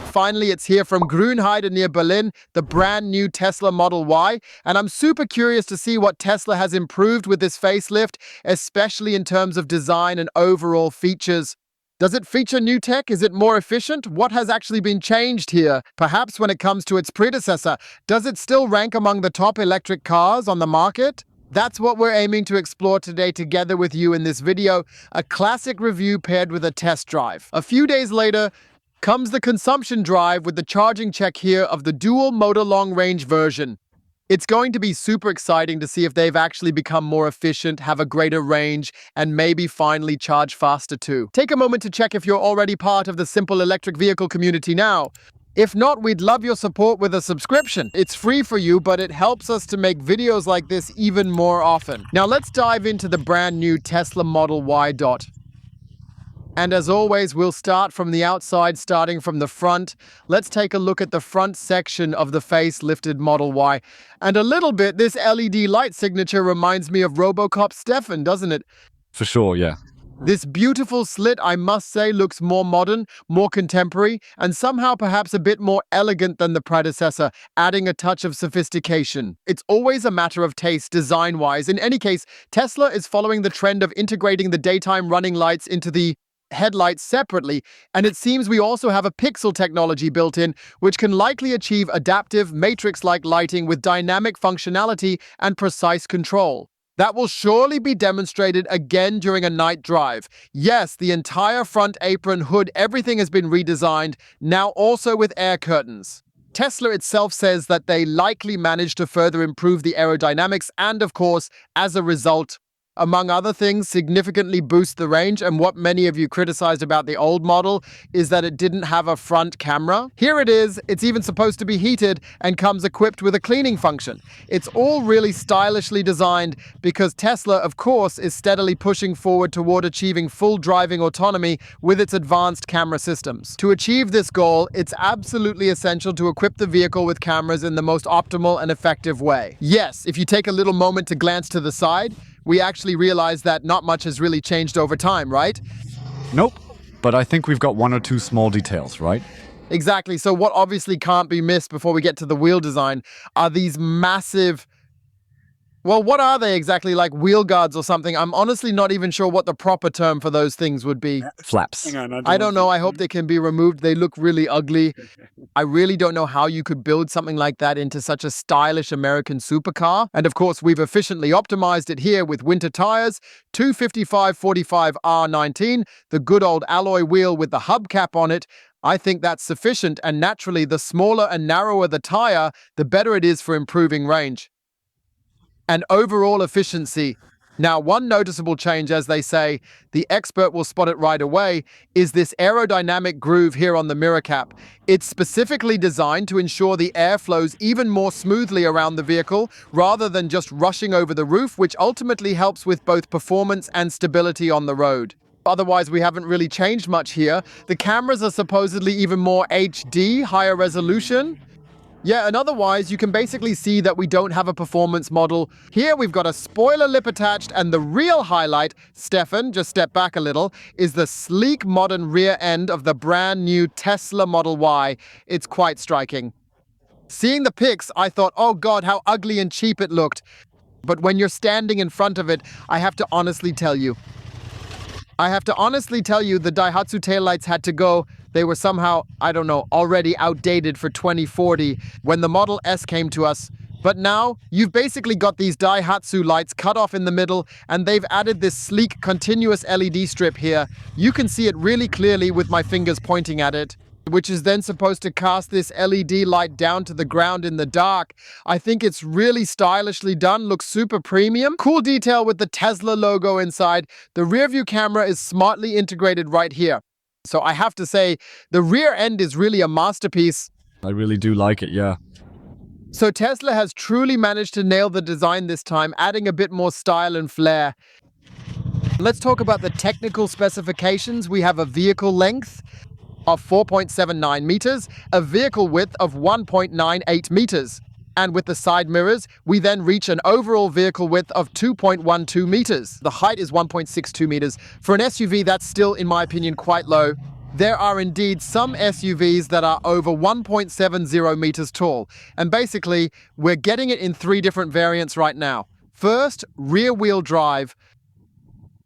finally it's here from Grünheide near Berlin, the brand new Tesla Model Y. And I'm super curious to see what Tesla has improved with this facelift, especially in terms of design and overall features. Does it feature new tech? Is it more efficient? What has actually been changed here? Perhaps when it comes to its predecessor, does it still rank among the top electric cars on the market? That's what we're aiming to explore today together with you in this video, a classic review paired with a test drive. A few days later comes the consumption drive with the charging check here of the dual motor long range version. It's going to be super exciting to see if they've actually become more efficient, have a greater range, and maybe finally charge faster too. Take a moment to check if you're already part of the simple electric vehicle community now. If not, we'd love your support with a subscription. It's free for you, but it helps us to make videos like this even more often. Now let's dive into the brand new Tesla Model Y. And as always, we'll start from the outside, starting from the front. Let's take a look at the front section of the facelifted Model Y. And a little bit, this LED light signature reminds me of RoboCop Stefan, doesn't it? For sure, yeah. This beautiful slit, I must say, looks more modern, more contemporary, and somehow perhaps a bit more elegant than the predecessor, adding a touch of sophistication. It's always a matter of taste, design-wise. In any case, Tesla is following the trend of integrating the daytime running lights into the headlights separately, and it seems we also have a pixel technology built in, which can likely achieve adaptive, matrix-like lighting with dynamic functionality and precise control. That will surely be demonstrated again during a night drive. Yes, the entire front apron, hood, everything has been redesigned, now also with air curtains. Tesla itself says that they likely managed to further improve the aerodynamics and, of course, as a result, among other things, significantly boost the range. And what many of you criticized about the old model is that it didn't have a front camera. Here it is. It's even supposed to be heated and comes equipped with a cleaning function. It's all really stylishly designed because Tesla, of course, is steadily pushing forward toward achieving full driving autonomy with its advanced camera systems. To achieve this goal, it's absolutely essential to equip the vehicle with cameras in the most optimal and effective way. Yes, if you take a little moment to glance to the side, we actually realize that not much has really changed over time, right? Nope. But I think we've got one or two small details, right? Exactly. So what obviously can't be missed before we get to the wheel design are these massive... Well, what are they exactly? Like wheel guards or something? I'm honestly not even sure what the proper term for those things would be. Flaps. Hang on, I don't know. I hope they can be removed. They look really ugly. I really don't know how you could build something like that into such a stylish American supercar. And of course, we've efficiently optimized it here with winter tires, 255/45 R19, the good old alloy wheel with the hubcap on it. I think that's sufficient. And naturally, the smaller and narrower the tire, the better it is for improving range and overall efficiency. Now, one noticeable change, as they say, the expert will spot it right away, is this aerodynamic groove here on the mirror cap. It's specifically designed to ensure the air flows even more smoothly around the vehicle, rather than just rushing over the roof, which ultimately helps with both performance and stability on the road. Otherwise, we haven't really changed much here. The cameras are supposedly even more HD, higher resolution. Yeah, and otherwise, you can basically see that we don't have a performance model. Here, we've got a spoiler lip attached, and the real highlight, Stefan, just step back a little, is the sleek modern rear end of the brand new Tesla Model Y. It's quite striking. Seeing the pics, I thought, oh God, how ugly and cheap it looked. But when you're standing in front of it, I have to honestly tell you, the Daihatsu taillights had to go. They were somehow, I don't know, already outdated for 2040 when the Model S came to us. But now, you've basically got these Daihatsu lights cut off in the middle, and they've added this sleek, continuous LED strip here. You can see it really clearly with my fingers pointing at it, which is then supposed to cast this LED light down to the ground in the dark. I think it's really stylishly done, looks super premium. Cool detail with the Tesla logo inside. The rear view camera is smartly integrated right here. So I have to say, the rear end is really a masterpiece. I really do like it, yeah. So Tesla has truly managed to nail the design this time, adding a bit more style and flair. Let's talk about the technical specifications. We have a vehicle length of 4.79 meters, a vehicle width of 1.98 meters. And with the side mirrors, we then reach an overall vehicle width of 2.12 meters. The height is 1.62 meters. For an SUV, that's still, in my opinion, quite low. There are indeed some SUVs that are over 1.70 meters tall. And basically, we're getting it in 3 different variants right now. First, rear-wheel drive,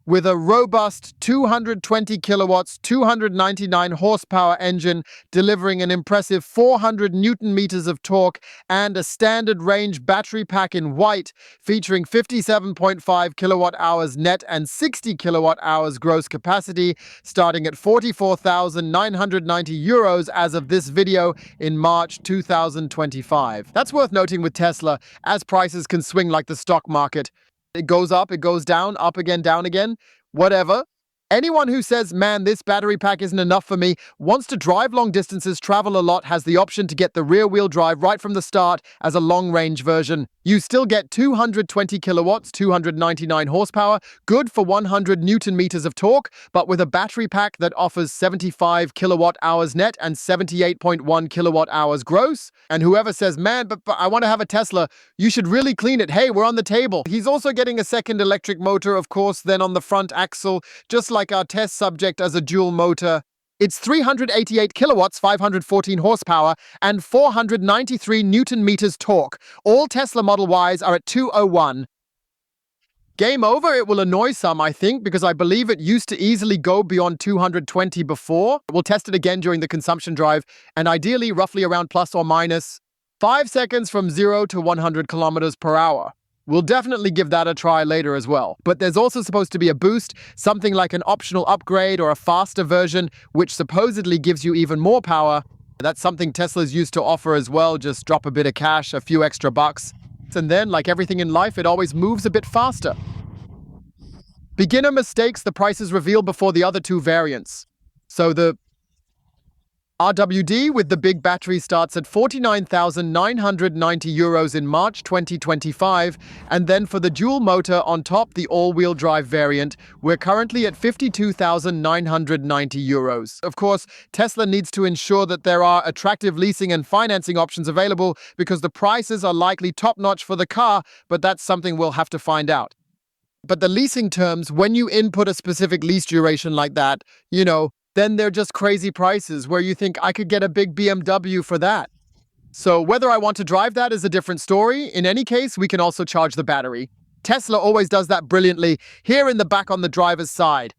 with a robust 220 kilowatts, 299 horsepower engine delivering an impressive 400 newton meters of torque, and a standard range battery pack in white featuring 57.5 kilowatt hours net and 60 kilowatt hours gross capacity, starting at 44,990 euros as of this video in March 2025. That's worth noting with Tesla, as prices can swing like the stock market. It goes up, it goes down, up again, down again, whatever. Anyone who says, man, this battery pack isn't enough for me, wants to drive long distances, travel a lot, has the option to get the rear-wheel drive right from the start as a long-range version. You still get 220 kilowatts, 299 horsepower, good for 100 newton meters of torque, but with a battery pack that offers 75 kilowatt hours net and 78.1 kilowatt hours gross. And whoever says, man, but I want to have a Tesla, you should really clean it. Hey, we're on the table. He's also getting a second electric motor, of course, then on the front axle, just like our test subject as a dual motor. It's 388 kilowatts, 514 horsepower, and 493 newton meters torque. All Tesla Model Ys are at 201. Game over. It will annoy some, I think, because I believe it used to easily go beyond 220 before. We'll test it again during the consumption drive, and ideally roughly around plus or minus 5 seconds from 0 to 100 kilometers per hour. We'll definitely give that a try later as well. But there's also supposed to be a boost, something like an optional upgrade or a faster version, which supposedly gives you even more power. That's something Tesla's used to offer as well, just drop a bit of cash, a few extra bucks. And then, like everything in life, it always moves a bit faster. Beginner mistakes, the prices revealed before the other 2 variants. So the RWD with the big battery starts at 49,990 euros in March 2025, and then for the dual motor on top, the all-wheel drive variant, we're currently at 52,990 euros. Of course, Tesla needs to ensure that there are attractive leasing and financing options available because the prices are likely top-notch for the car, but that's something we'll have to find out. But the leasing terms, when you input a specific lease duration like that, then they're just crazy prices where you think I could get a big BMW for that. So whether I want to drive that is a different story. In any case, we can also charge the battery. Tesla always does that brilliantly, here in the back on the driver's side.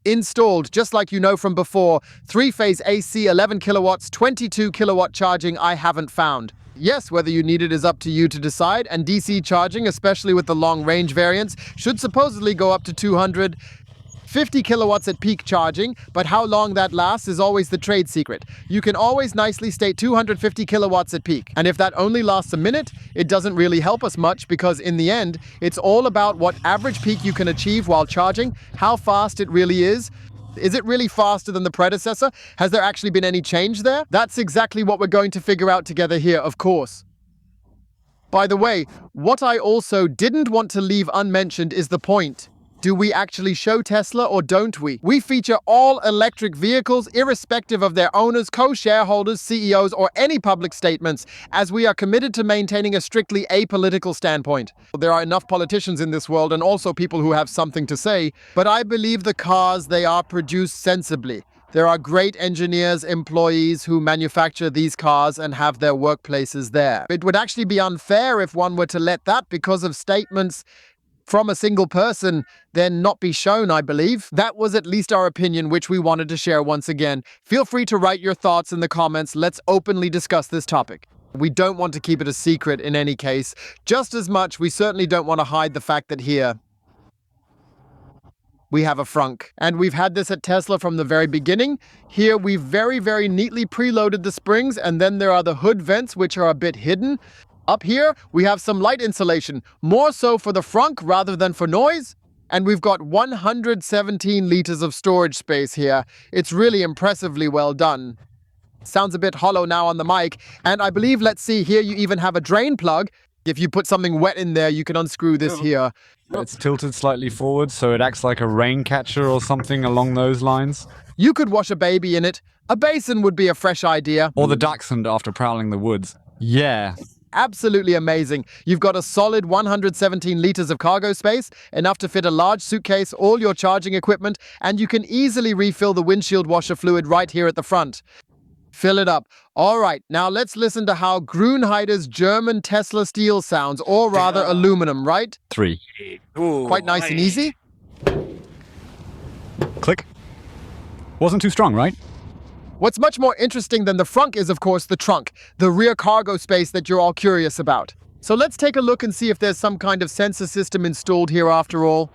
Installed, just like you know from before, 3-phase AC, 11 kilowatts, 22 kilowatt charging I haven't found. Yes, whether you need it is up to you to decide, and DC charging, especially with the long-range variants, should supposedly go up to 250 kilowatts at peak charging, but how long that lasts is always the trade secret. You can always nicely state 250 kilowatts at peak, and if that only lasts a minute, it doesn't really help us much because in the end, it's all about what average peak you can achieve while charging, how fast it really is. Is it really faster than the predecessor? Has there actually been any change there? That's exactly what we're going to figure out together here, of course. By the way, what I also didn't want to leave unmentioned is the point. Do we actually show Tesla or don't we? We feature all electric vehicles irrespective of their owners, co-shareholders, CEOs, or any public statements, as we are committed to maintaining a strictly apolitical standpoint. There are enough politicians in this world and also people who have something to say, but I believe the cars, they are produced sensibly. There are great engineers, employees who manufacture these cars and have their workplaces there. It would actually be unfair if one were to let that, because of statements from a single person, then not be shown, I believe. That was at least our opinion, which we wanted to share once again. Feel free to write your thoughts in the comments. Let's openly discuss this topic. We don't want to keep it a secret in any case. Just as much, we certainly don't want to hide the fact that here we have a frunk. And we've had this at Tesla from the very beginning. Here we've very, very neatly preloaded the springs, and then there are the hood vents, which are a bit hidden. Up here, we have some light insulation, more so for the frunk rather than for noise. And we've got 117 liters of storage space here. It's really impressively well done. Sounds a bit hollow now on the mic. And I believe, let's see, here you even have a drain plug. If you put something wet in there, you can unscrew this here. It's tilted slightly forward, so it acts like a rain catcher or something along those lines. You could wash a baby in it. A basin would be a fresh idea. Or the dachshund after prowling the woods. Yeah. absolutely amazing. You've got a solid 117 liters of cargo space, enough to fit a large suitcase, all your charging equipment, and you can easily refill the windshield washer fluid right here at the front. Fill it up. All right, now let's listen to how Grünheider's German Tesla steel sounds, or rather aluminum, right? 3. Quite nice and easy. Click. Wasn't too strong, right? What's much more interesting than the frunk is, of course, the trunk, the rear cargo space that you're all curious about. So let's take a look and see if there's some kind of sensor system installed here after all.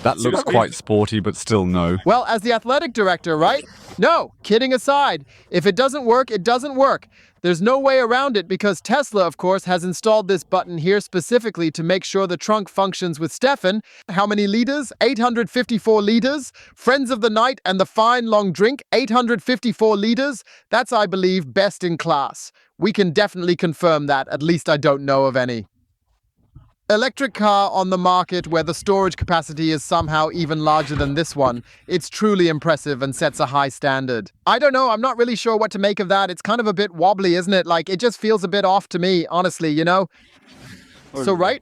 That looks quite sporty, but still no. Well, as the athletic director, right? No, kidding aside. If it doesn't work, it doesn't work. There's no way around it because Tesla, of course, has installed this button here specifically to make sure the trunk functions with Stefan. How many liters? 854 liters. Friends of the night and the fine long drink, 854 liters. That's, I believe, best in class. We can definitely confirm that. At least I don't know of any electric car on the market where the storage capacity is somehow even larger than this one. It's truly impressive and sets a high standard. I don't know, I'm not really sure what to make of that. It's kind of a bit wobbly, isn't it? Like, it just feels a bit off to me, honestly, you know? So, right?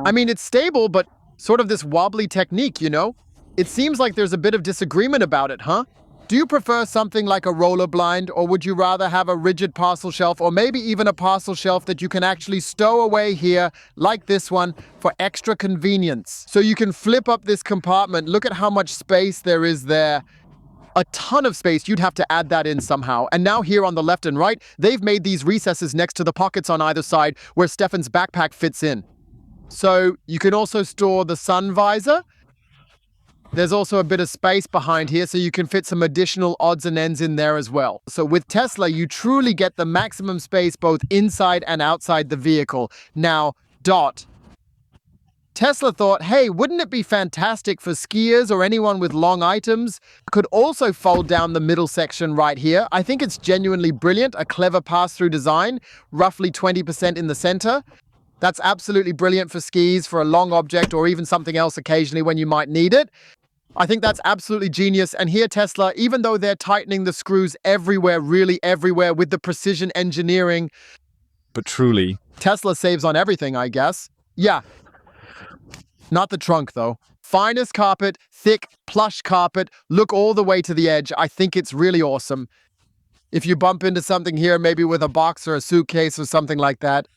I mean, it's stable, but sort of this wobbly technique, you know? It seems like there's a bit of disagreement about it, huh? Do you prefer something like a roller blind, or would you rather have a rigid parcel shelf, or maybe even a parcel shelf that you can actually stow away here, like this one, for extra convenience? So you can flip up this compartment. Look at how much space there is there. A ton of space. You'd have to add that in somehow. And now here on the left and right, they've made these recesses next to the pockets on either side where Stefan's backpack fits in. So you can also store the sun visor. There's also a bit of space behind here, so you can fit some additional odds and ends in there as well. So with Tesla, you truly get the maximum space both inside and outside the vehicle. Now, Tesla thought, hey, wouldn't it be fantastic for skiers or anyone with long items? Could also fold down the middle section right here. I think it's genuinely brilliant, a clever pass-through design, roughly 20% in the center. That's absolutely brilliant for skis, for a long object, or even something else occasionally when you might need it. I think that's absolutely genius. And here Tesla, even though they're tightening the screws everywhere, really everywhere with the precision engineering. But truly, Tesla saves on everything, I guess. Yeah. Not the trunk, though. Finest carpet, thick, plush carpet. Look all the way to the edge. I think it's really awesome. If you bump into something here, maybe with a box or a suitcase or something like that.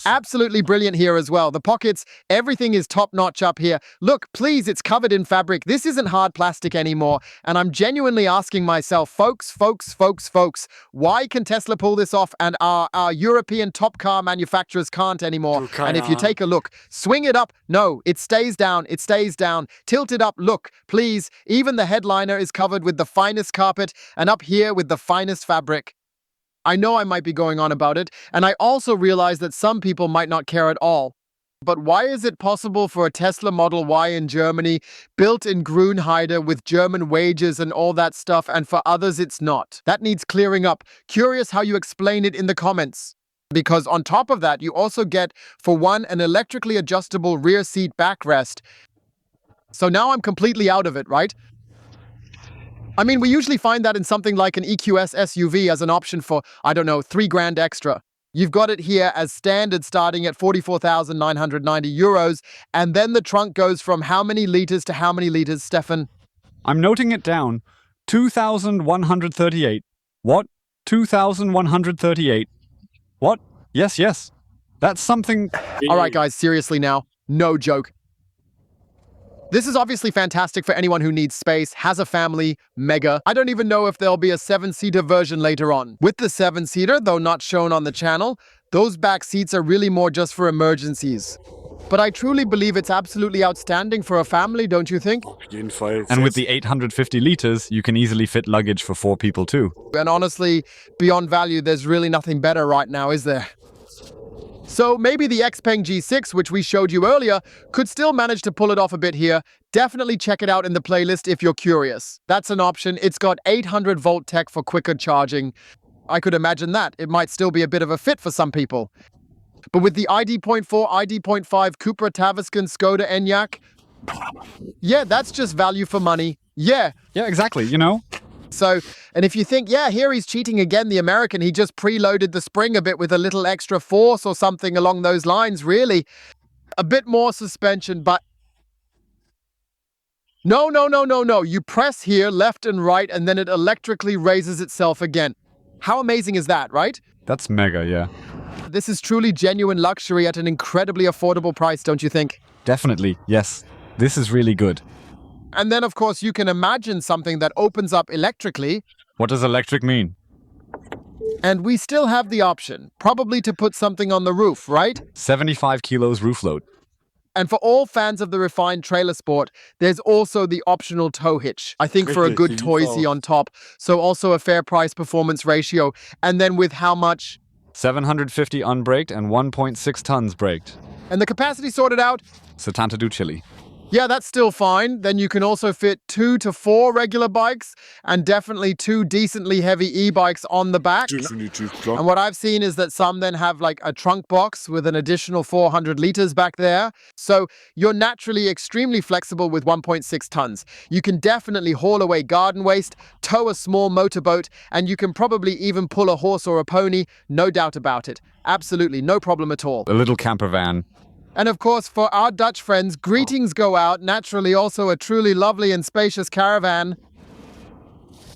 Absolutely brilliant here as well. The pockets, everything is top-notch up here. Look, please, it's covered in fabric. This isn't hard plastic anymore. And I'm genuinely asking myself, folks, why can Tesla pull this off and our European top car manufacturers can't anymore? And if you take a look, swing it up. No, it stays down. It stays down. Tilt it up. Look, please. Even the headliner is covered with the finest carpet and up here with the finest fabric. I know I might be going on about it, and I also realize that some people might not care at all. But why is it possible for a Tesla Model Y in Germany, built in Grünheide with German wages and all that stuff, and for others it's not? That needs clearing up. Curious how you explain it in the comments. Because on top of that, you also get, for one, an electrically adjustable rear seat backrest. So now I'm completely out of it, right? I mean, we usually find that in something like an EQS SUV as an option for, I don't know, $3,000 extra. You've got it here as standard starting at 44,990 euros, and then the trunk goes from how many liters to how many liters, Stefan? I'm noting it down. 2,138. What? 2,138. What? Yes. That's something... All right, guys, seriously now. No joke. This is obviously fantastic for anyone who needs space, has a family, mega. I don't even know if there'll be a 7-seater version later on. With the 7-seater, though not shown on the channel, those back seats are really more just for emergencies. But I truly believe it's absolutely outstanding for a family, don't you think? And with the 850 liters, you can easily fit luggage for 4 people too. And honestly, beyond value, there's really nothing better right now, is there? So maybe the Xpeng G6, which we showed you earlier, could still manage to pull it off a bit here. Definitely check it out in the playlist if you're curious. That's an option. It's got 800-volt tech for quicker charging. I could imagine that. It might still be a bit of a fit for some people. But with the ID.4, ID.5 Cupra Tavascan Skoda Enyaq, yeah, that's just value for money. Yeah. Yeah, exactly, you know? So, and if you think, yeah, here he's cheating again, the American, he just preloaded the spring a bit with a little extra force or something along those lines, really. A bit more suspension, but no, no, no, no, no. You press here, left and right, and then it electrically raises itself again. How amazing is that, right? That's mega, yeah. This is truly genuine luxury at an incredibly affordable price, don't you think? Definitely, yes. This is really good. And then, of course, you can imagine something that opens up electrically, What does electric mean? and we still have the option, probably to put something on the roof, right? 75 kilos roof load. And for all fans of the refined trailer sport, there's also the optional tow hitch. I think for a good toysy on top, so also a fair price performance ratio. And then with how much? 750 unbraked and 1.6 tons braked. And the capacity sorted out? 72 chili. Yeah, that's still fine. Then you can also fit 2 to 4 regular bikes and definitely 2 decently heavy e-bikes on the back. And what I've seen is that some then have like a trunk box with an additional 400 liters back there. So you're naturally extremely flexible with 1.6 tons. You can definitely haul away garden waste, tow a small motorboat, and you can probably even pull a horse or a pony, no doubt about it. Absolutely, no problem at all. A little camper van. And of course, for our Dutch friends, greetings go out, naturally also a truly lovely and spacious caravan.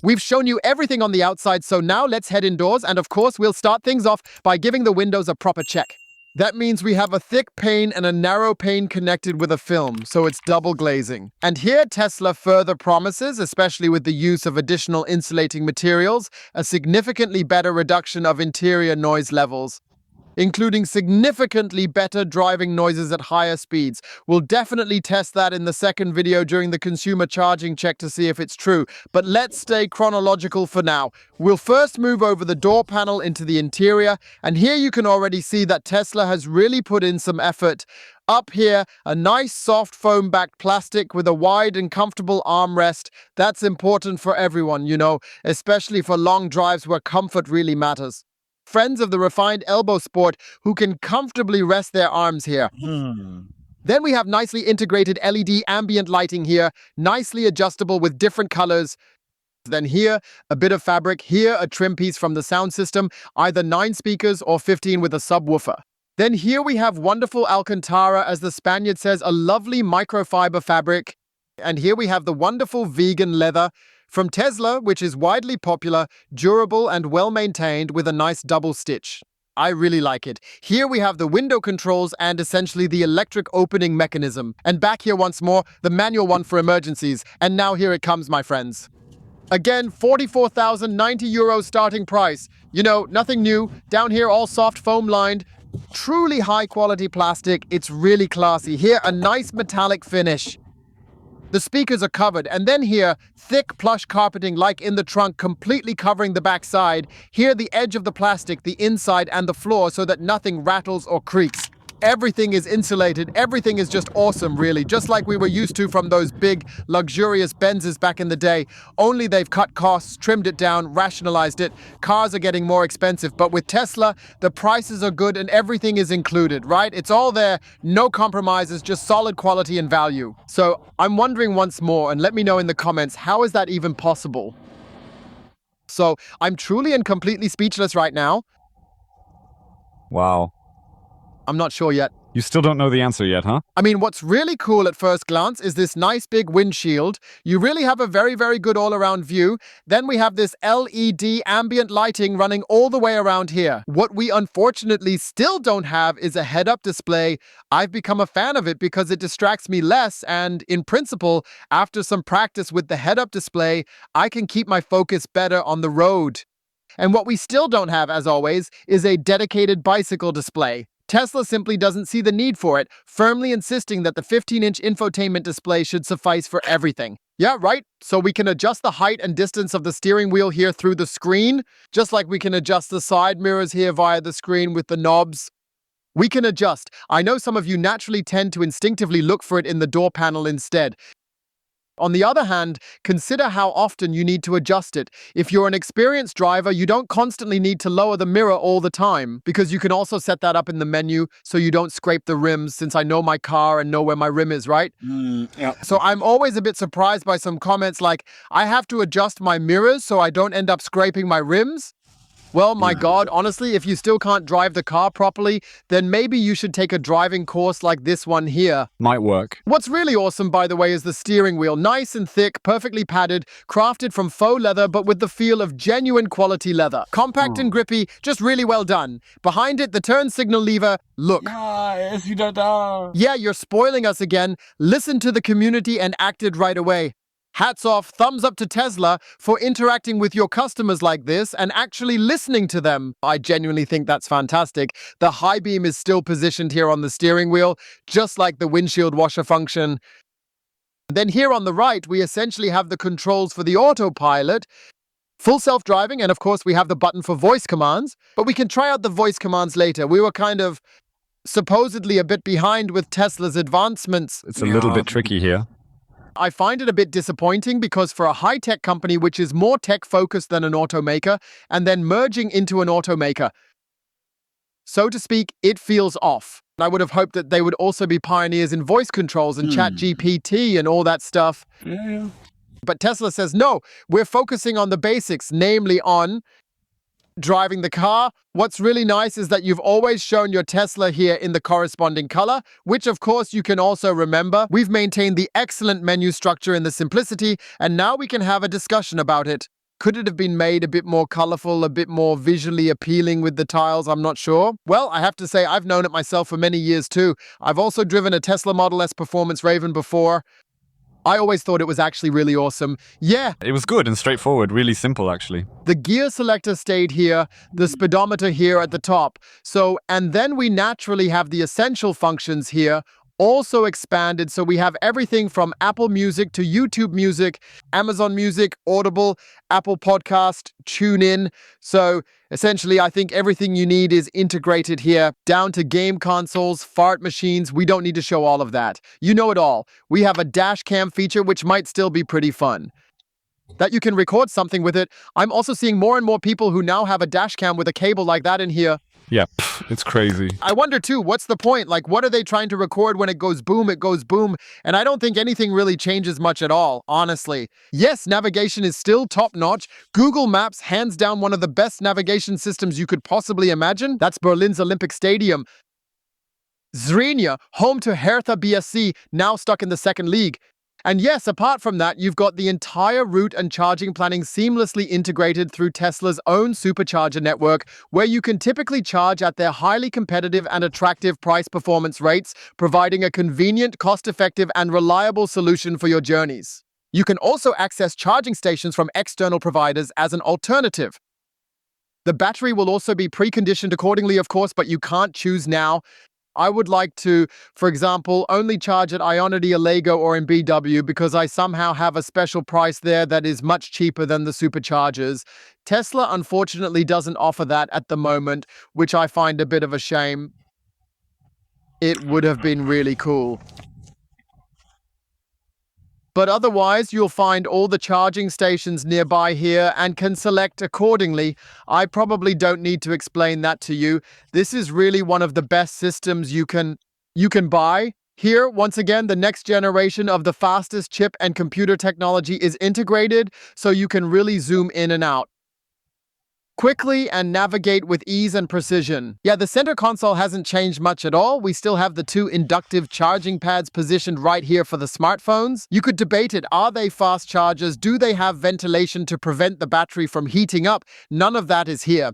We've shown you everything on the outside, so now let's head indoors, and of course, we'll start things off by giving the windows a proper check. That means we have a thick pane and a narrow pane connected with a film, so it's double glazing. And here Tesla further promises, especially with the use of additional insulating materials, a significantly better reduction of interior noise levels, including significantly better driving noises at higher speeds. We'll definitely test that in the second video during the consumer charging check to see if it's true, but let's stay chronological for now. We'll first move over the door panel into the interior, and here you can already see that Tesla has really put in some effort. Up here, a nice soft foam-backed plastic with a wide and comfortable armrest. That's important for everyone, you know, especially for long drives where comfort really matters. Friends of the refined elbow sport who can comfortably rest their arms here. Then we have nicely integrated LED ambient lighting here, nicely adjustable with different colors. Then here, a bit of fabric, here a trim piece from the sound system, either 9 speakers or 15 with a subwoofer. Then here we have wonderful Alcantara, as the Spaniard says, a lovely microfiber fabric. And here we have the wonderful vegan leather from Tesla, which is widely popular, durable and well-maintained with a nice double stitch. I really like it. Here we have the window controls and essentially the electric opening mechanism. And back here once more, the manual one for emergencies. And now here it comes, my friends. Again, 44,090 euros starting price. You know, nothing new. Down here, all soft foam lined. Truly high quality plastic. It's really classy. Here, a nice metallic finish. The speakers are covered, and then here, thick plush carpeting like in the trunk completely covering the backside. Here, the edge of the plastic, the inside, and the floor so that nothing rattles or creaks. Everything is insulated. Everything is just awesome, really. Just like we were used to from those big, luxurious Benzes back in the day. Only they've cut costs, trimmed it down, rationalized it. Cars are getting more expensive. But with Tesla, the prices are good and everything is included, right? It's all there. No compromises, just solid quality and value. So I'm wondering once more, and let me know in the comments, how is that even possible? So I'm truly and completely speechless right now. Wow. I'm not sure yet. You still don't know the answer yet, huh? I mean, what's really cool at first glance is this nice big windshield. You really have a very, very good all-around view. Then we have this LED ambient lighting running all the way around here. What we unfortunately still don't have is a head-up display. I've become a fan of it because it distracts me less, and in principle, after some practice with the head-up display, I can keep my focus better on the road. And what we still don't have, as always, is a dedicated bicycle display. Tesla simply doesn't see the need for it, firmly insisting that the 15-inch infotainment display should suffice for everything. Yeah, right? So we can adjust the height and distance of the steering wheel here through the screen, just like we can adjust the side mirrors here via the screen with the knobs. We can adjust. I know some of you naturally tend to instinctively look for it in the door panel instead. On the other hand, consider how often you need to adjust it. If you're an experienced driver, you don't constantly need to lower the mirror all the time, because you can also set that up in the menu so you don't scrape the rims, since I know my car and know where my rim is, right? Yeah. So I'm always a bit surprised by some comments like, I have to adjust my mirrors so I don't end up scraping my rims. Well, my God, honestly, if you still can't drive the car properly, then maybe you should take a driving course like this one here. Might work. What's really awesome, by the way, is the steering wheel. Nice and thick, perfectly padded, crafted from faux leather, but with the feel of genuine quality leather. Compact and grippy, just really well done. Behind it, the turn signal lever. Look. Ja, er ist wieder da. Yeah, you're spoiling us again. Listen to the community and acted right away. Hats off, thumbs up to Tesla for interacting with your customers like this and actually listening to them. I genuinely think that's fantastic. The high beam is still positioned here on the steering wheel, just like the windshield washer function. Then here on the right, we essentially have the controls for the autopilot, full self-driving, and of course we have the button for voice commands, but we can try out the voice commands later. We were kind of supposedly a bit behind with Tesla's advancements. It's a little bit tricky here. I find it a bit disappointing because for a high-tech company which is more tech-focused than an automaker and then merging into an automaker, so to speak, it feels off. I would have hoped that they would also be pioneers in voice controls and chat GPT and all that stuff. Ja. But Tesla says, no, we're focusing on the basics, namely on driving the car. What's really nice is that you've always shown your Tesla here in the corresponding color, which of course you can also remember. We've maintained the excellent menu structure in the simplicity, and now we can have a discussion about it. Could it have been made a bit more colorful, a bit more visually appealing with the tiles? I'm not sure. Well, I have to say I've known it myself for many years too. I've also driven a Tesla Model S Performance Raven before. I always thought it was actually really awesome. Yeah, It was good and straightforward, really simple actually. the gear selector stayed here, the speedometer here at the top. So, and then we naturally have the essential functions here, also expanded. So we have everything from Apple Music to YouTube Music, Amazon Music, Audible, Apple Podcast, TuneIn. So essentially, I think everything you need is integrated here, down to game consoles, fart machines. We don't need to show all of that. You know it all. We have a dash cam feature, which might still be pretty fun. That you can record something with it. I'm also seeing more and more people who now have a dash cam with a cable like that in here. Yeah, it's crazy. I wonder too, what's the point? Like, what are they trying to record when it goes boom, it goes boom? And I don't think anything really changes much at all, honestly. Yes, navigation is still top notch. Google Maps, hands down one of the best navigation systems you could possibly imagine. That's Berlin's Olympic Stadium. Zrinja, home to Hertha BSC, now stuck in the second league. And yes, apart from that, you've got the entire route and charging planning seamlessly integrated through Tesla's own supercharger network, where you can typically charge at their highly competitive and attractive price-performance rates, providing a convenient, cost-effective, and reliable solution for your journeys. You can also access charging stations from external providers as an alternative. The battery will also be preconditioned accordingly, of course, but you can't choose now. I would like to, for example, only charge at Ionity, Allego, or in BW because I somehow have a special price there that is much cheaper than the superchargers. Tesla, unfortunately, doesn't offer that at the moment, which I find a bit of a shame. It would have been really cool. But otherwise, you'll find all the charging stations nearby here and can select accordingly. I probably don't need to explain that to you. This is really one of the best systems you can buy. Here, once again, the next generation of the fastest chip and computer technology is integrated, so you can really zoom in and out quickly and navigate with ease and precision. Yeah, the center console hasn't changed much at all. We still have the two inductive charging pads positioned right here for the smartphones. You could debate it. Are they fast chargers? Do they have ventilation to prevent the battery from heating up? None of that is here.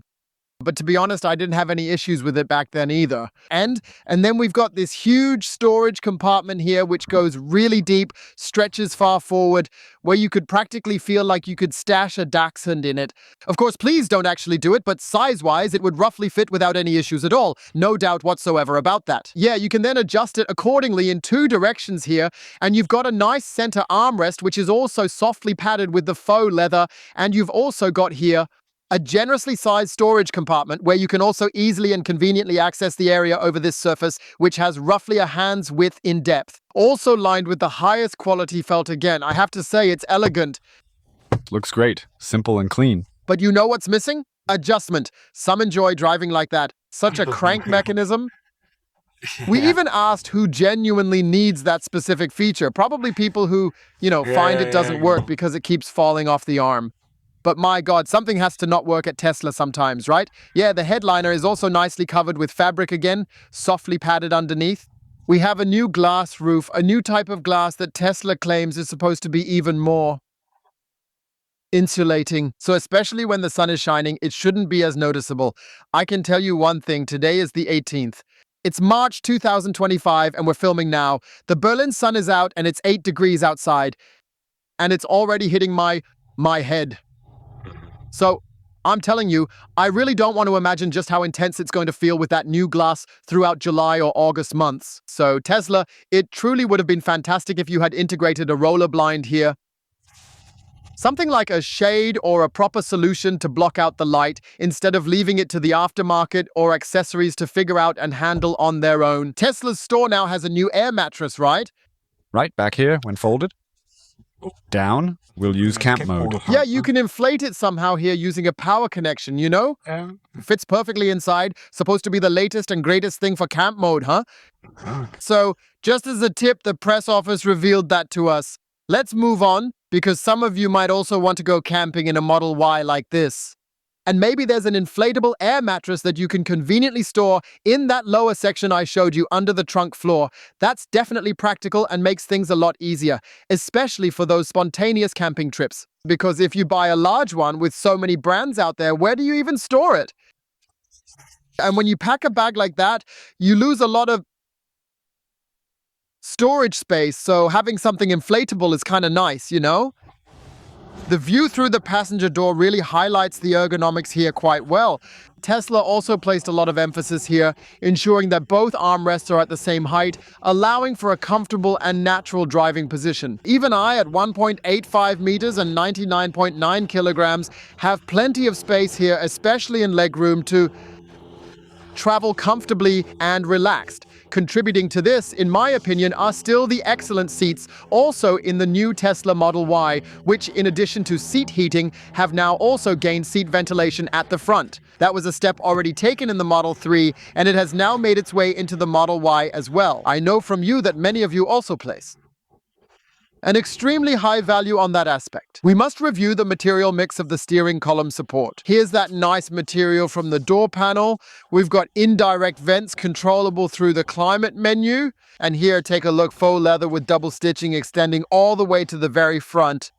But to be honest, I didn't have any issues with it back then either. And then we've got this huge storage compartment here, which goes really deep, stretches far forward, where you could practically feel like you could stash a dachshund in it. Of course, please don't actually do it, but size-wise, it would roughly fit without any issues at all. No doubt whatsoever about that. Yeah, you can then adjust it accordingly in two directions here, and you've got a nice center armrest, which is also softly padded with the faux leather, and you've also got here A generously sized storage compartment where you can also easily and conveniently access the area over this surface, which has roughly a hand's width in depth. Also lined with the highest quality felt again. I have to say, it's elegant. Looks great. Simple and clean. But you know what's missing? Adjustment. Some enjoy driving like that. Such a crank mechanism. We even asked who genuinely needs that specific feature. Probably people who, find it doesn't work because it keeps falling off the arm. But my God, something has to not work at Tesla sometimes, right? Yeah, the headliner is also nicely covered with fabric again, softly padded underneath. We have a new glass roof, a new type of glass that Tesla claims is supposed to be even more insulating. So especially when the sun is shining, it shouldn't be as noticeable. I can tell you one thing, today is the 18th. It's March 2025 and we're filming now. The Berlin sun is out and it's 8 degrees outside. And it's already hitting my head. So, I'm telling you, I really don't want to imagine just how intense it's going to feel with that new glass throughout July or August months. So, Tesla, it truly would have been fantastic if you had integrated a roller blind here. Something like a shade or a proper solution to block out the light instead of leaving it to the aftermarket or accessories to figure out and handle on their own. Tesla's store now has a new air mattress, right? Right, back here, when folded. Down, we'll use camp mode. Yeah, you can inflate it somehow here using a power connection, you know? Fits perfectly inside. Supposed to be the latest and greatest thing for camp mode, huh? So, just as a tip, the press office revealed that to us. Let's move on, because some of you might also want to go camping in a Model Y like this. And maybe there's an inflatable air mattress that you can conveniently store in that lower section I showed you under the trunk floor. That's definitely practical and makes things a lot easier, especially for those spontaneous camping trips. Because if you buy a large one with so many brands out there, where do you even store it? And when you pack a bag like that, you lose a lot of storage space, so having something inflatable is kind of nice, you know? The view through the passenger door really highlights the ergonomics here quite well. Tesla also placed a lot of emphasis here, ensuring that both armrests are at the same height, allowing for a comfortable and natural driving position. Even I, at 1.85 meters and 99.9 kilograms, have plenty of space here, especially in legroom, to travel comfortably and relaxed. Contributing to this, in my opinion, are still the excellent seats, also in the new Tesla Model Y, which, in addition to seat heating, have now also gained seat ventilation at the front. That was a step already taken in the Model 3, and it has now made its way into the Model Y as well. I know from you that many of you also place an extremely high value on that aspect. We must review the material mix of the steering column support. Here's that nice material from the door panel. We've got indirect vents controllable through the climate menu. And here, take a look, faux leather with double stitching extending all the way to the very front.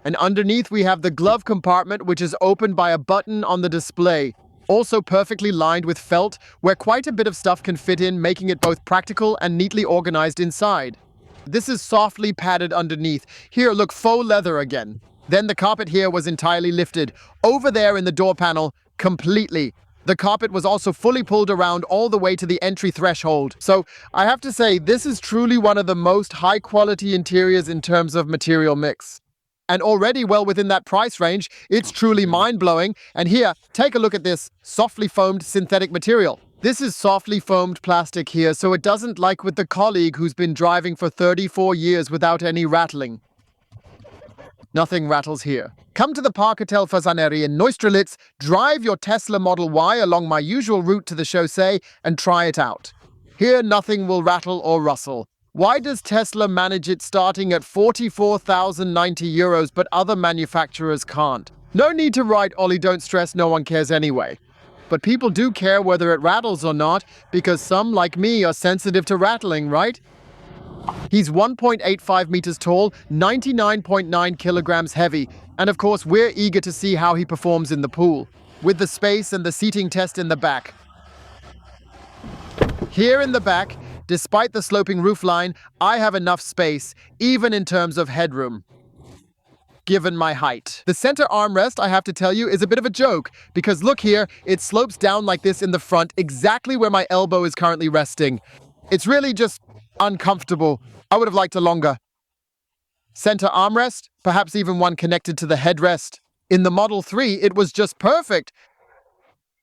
And underneath we have the glove compartment, which is opened by a button on the display. Also perfectly lined with felt, where quite a bit of stuff can fit in, making it both practical and neatly organized inside. This is softly padded underneath. Here, look, faux leather again. Then the carpet here was entirely lifted. Over there in the door panel, completely. The carpet was also fully pulled around all the way to the entry threshold. So I have to say, this is truly one of the most high-quality interiors in terms of material mix. And already well within that price range, it's truly mind-blowing. And here, take a look at this softly foamed synthetic material. This is softly foamed plastic here, so it doesn't like with the colleague who's been driving for 34 years without any rattling. Nothing rattles here. Come to the Parkhotel Fasanerie in Neustrelitz, drive your Tesla Model Y along my usual route to the chaussee, and try it out. Here, nothing will rattle or rustle. Why does Tesla manage it starting at 44,090 euros, but other manufacturers can't? No need to write, Ollie, don't stress, no one cares anyway. But people do care whether it rattles or not, because some, like me, are sensitive to rattling, right? He's 1.85 meters tall, 99.9 kilograms heavy, and of course we're eager to see how he performs in the pool, with the space and the seating test in the back. Here in the back, despite the sloping roofline, I have enough space, even in terms of headroom, given my height. The center armrest, I have to tell you, is a bit of a joke, because look here, it slopes down like this in the front, exactly where my elbow is currently resting. It's really just uncomfortable. I would have liked a longer center armrest, perhaps even one connected to the headrest. In the Model 3, it was just perfect.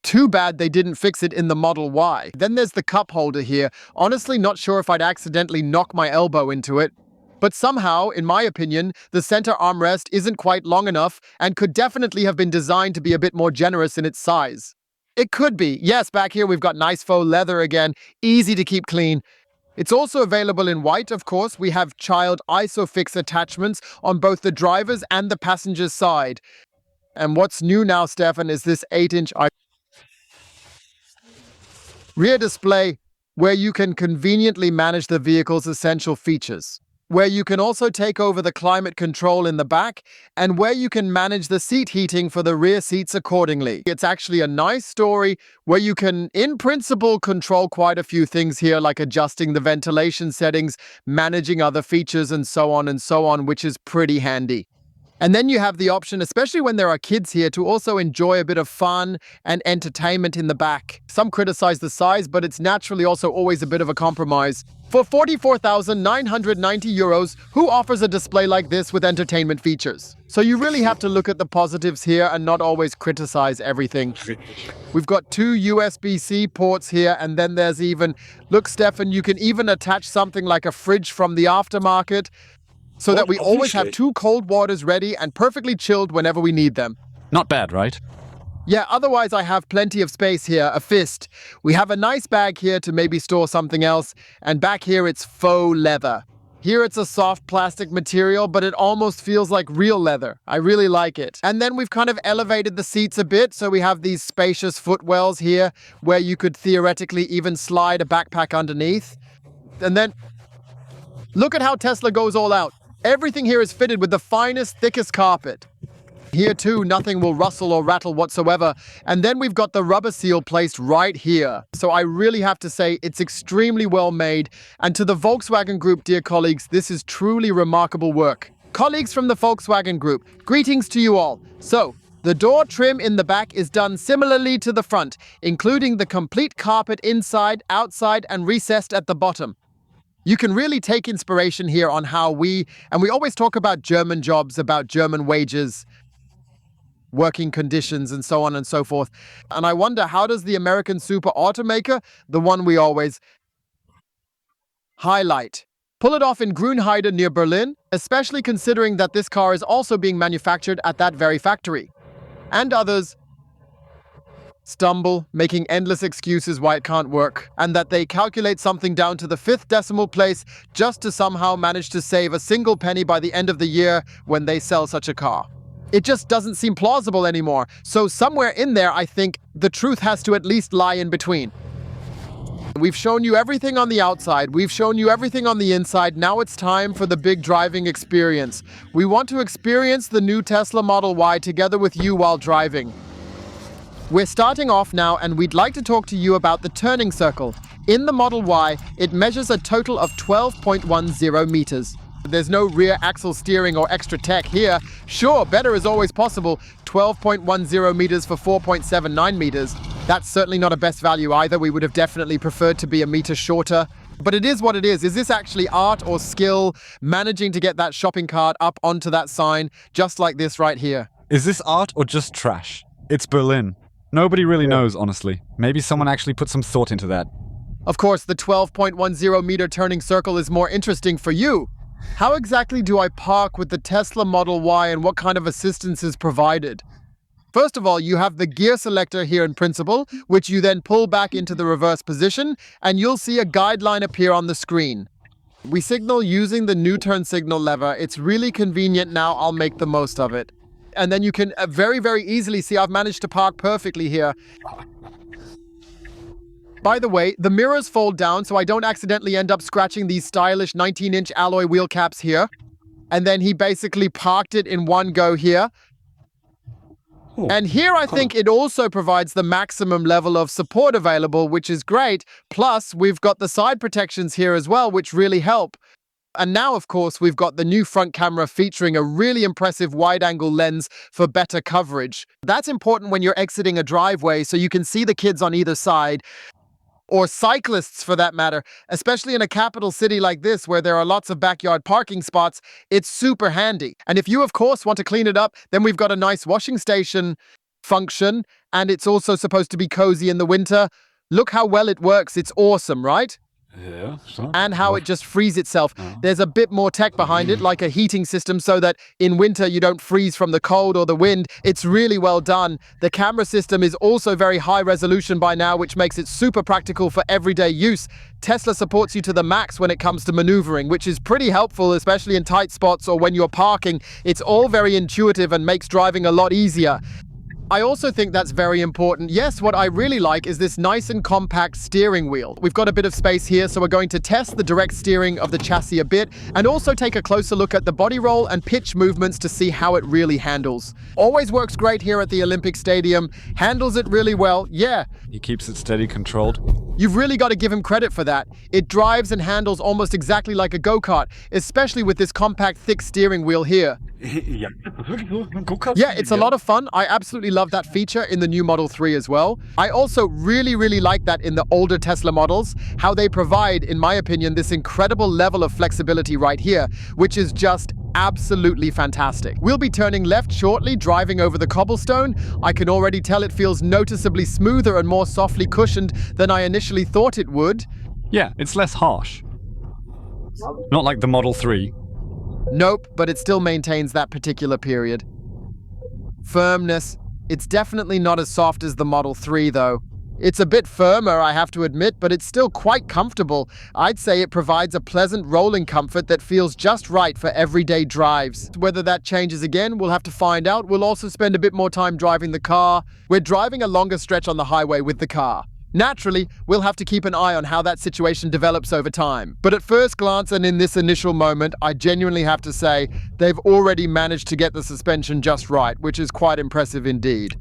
Too bad they didn't fix it in the Model Y. Then there's the cup holder here. Honestly, not sure if I'd accidentally knock my elbow into it. But somehow, in my opinion, the center armrest isn't quite long enough and could definitely have been designed to be a bit more generous in its size. It could be. Yes, back here we've got nice faux leather again, easy to keep clean. It's also available in white, of course. We have child ISOFIX attachments on both the driver's and the passenger's side. And what's new now, Stefan, is this 8-inch rear display where you can conveniently manage the vehicle's essential features, where you can also take over the climate control in the back, and where you can manage the seat heating for the rear seats accordingly. It's actually a nice story where you can, in principle, control quite a few things here, like adjusting the ventilation settings, managing other features, and so on, which is pretty handy. And then you have the option, especially when there are kids here, to also enjoy a bit of fun and entertainment in the back. Some criticize the size, but it's naturally also always a bit of a compromise. For 44,990 euros, who offers a display like this with entertainment features? So you really have to look at the positives here and not always criticize everything. We've got 2 USB-C ports here, and then there's even, look, Stefan, you can even attach something like a fridge from the aftermarket, so that we always have 2 cold waters ready and perfectly chilled whenever we need them. Not bad, right? Yeah, otherwise I have plenty of space here, a fist. We have a nice bag here to maybe store something else, and back here it's faux leather. Here it's a soft plastic material, but it almost feels like real leather. I really like it. And then we've kind of elevated the seats a bit, so we have these spacious footwells here, where you could theoretically even slide a backpack underneath. And then, look at how Tesla goes all out. Everything here is fitted with the finest, thickest carpet. Here too, nothing will rustle or rattle whatsoever. And then we've got the rubber seal placed right here. So I really have to say it's extremely well made. And to the Volkswagen Group, dear colleagues, this is truly remarkable work. Colleagues from the Volkswagen Group, greetings to you all. So, the door trim in the back is done similarly to the front, including the complete carpet inside, outside, and recessed at the bottom. You can really take inspiration here on how we always talk about German jobs, about German wages, working conditions, and so on and so forth. And I wonder, how does the American super automaker, the one we always highlight, pull it off in Grünheide near Berlin, especially considering that this car is also being manufactured at that very factory. And others stumble, making endless excuses why it can't work, and that they calculate something down to the 5th decimal place just to somehow manage to save a single penny by the end of the year when they sell such a car. It just doesn't seem plausible anymore. So somewhere in there, I think the truth has to at least lie in between. We've shown you everything on the outside. We've shown you everything on the inside. Now it's time for the big driving experience. We want to experience the new Tesla Model Y together with you while driving. We're starting off now, and we'd like to talk to you about the turning circle. In the Model Y, it measures a total of 12.10 meters. There's no rear axle steering or extra tech here. Sure, better is always possible. 12.10 meters for 4.79 meters. That's certainly not a best value either. We would have definitely preferred to be a meter shorter. But it is what it is. Is this actually art or skill, managing to get that shopping cart up onto that sign, just like this right here? Is this art or just trash? It's Berlin. Nobody really knows, honestly. Maybe someone actually put some thought into that. Of course, the 12.10 meter turning circle is more interesting for you. How exactly do I park with the Tesla Model Y, and what kind of assistance is provided? First of all, you have the gear selector here in principle, which you then pull back into the reverse position, and you'll see a guideline appear on the screen. We signal using the new turn signal lever. It's really convenient now. I'll make the most of it. And then you can very, very easily see I've managed to park perfectly here. By the way, the mirrors fold down so I don't accidentally end up scratching these stylish 19-inch alloy wheel caps here. And then he basically parked it in one go here. And here I think it also provides the maximum level of support available, which is great. Plus, we've got the side protections here as well, which really help. And now, of course, we've got the new front camera featuring a really impressive wide-angle lens for better coverage. That's important when you're exiting a driveway so you can see the kids on either side. or cyclists for that matter, especially in a capital city like this where there are lots of backyard parking spots. It's super handy. And if you, of course, want to clean it up, then we've got a nice washing station function, and it's also supposed to be cozy in the winter. Look how well it works. It's awesome, right? Ja, so. And how it just frees itself. There's a bit more tech behind it, like a heating system so that in winter you don't freeze from the cold or the wind. It's really well done. The camera system is also very high resolution by now, which makes it super practical for everyday use. Tesla supports you to the max when it comes to maneuvering, which is pretty helpful, especially in tight spots or when you're parking. It's all very intuitive and makes driving a lot easier. I also think that's very important. Yes, what I really like is this nice and compact steering wheel. We've got a bit of space here, so we're going to test the direct steering of the chassis a bit and also take a closer look at the body roll and pitch movements to see how it really handles. Always works great here at the Olympic Stadium. Handles it really well. Yeah. He keeps it steady controlled. You've really got to give him credit for that. It drives and handles almost exactly like a go-kart, especially with this compact, thick steering wheel here. Ja, wirklich so ein Go-Kart? Yeah, it's a lot of fun. I absolutely love that feature in the new Model 3 as well. I also really like that in the older Tesla models, how they provide, in my opinion, this incredible level of flexibility right here, which is just absolutely fantastic. We'll be turning left shortly, driving over the cobblestone. I can already tell it feels noticeably smoother and more softly cushioned than I initially thought it would. Yeah, it's less harsh. Not like the Model 3. Nope, but it still maintains that particular period. Firmness. It's definitely not as soft as the Model 3, though. It's a bit firmer, I have to admit, but it's still quite comfortable. I'd say it provides a pleasant rolling comfort that feels just right for everyday drives. Whether that changes again, we'll have to find out. We'll also spend a bit more time driving the car. We're driving a longer stretch on the highway with the car. Naturally, we'll have to keep an eye on how that situation develops over time. But at first glance and in this initial moment, I genuinely have to say they've already managed to get the suspension just right, which is quite impressive indeed.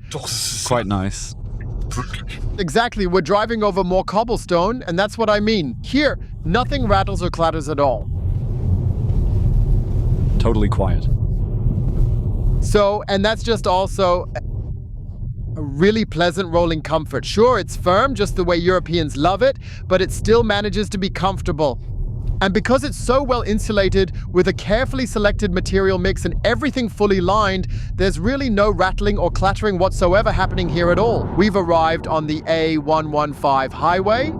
Quite nice. Exactly, we're driving over more cobblestone, and that's what I mean. Here, nothing rattles or clatters at all. Totally quiet. So, and that's just also a really pleasant rolling comfort. Sure, it's firm, just the way Europeans love it, but it still manages to be comfortable. And because it's so well insulated with a carefully selected material mix and everything fully lined, there's really no rattling or clattering whatsoever happening here at all. We've arrived on the A115 highway.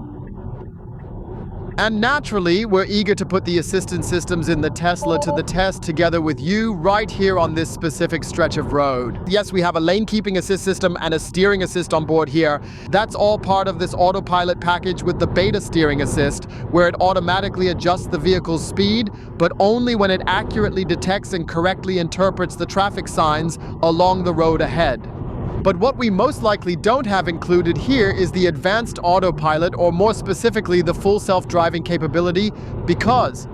And naturally, we're eager to put the assistance systems in the Tesla to the test together with you right here on this specific stretch of road. Yes, we have a lane keeping assist system and a steering assist on board here. That's all part of this autopilot package with the beta steering assist, where it automatically adjusts the vehicle's speed, but only when it accurately detects and correctly interprets the traffic signs along the road ahead. But what we most likely don't have included here is the advanced autopilot, or more specifically, the full self-driving capability, because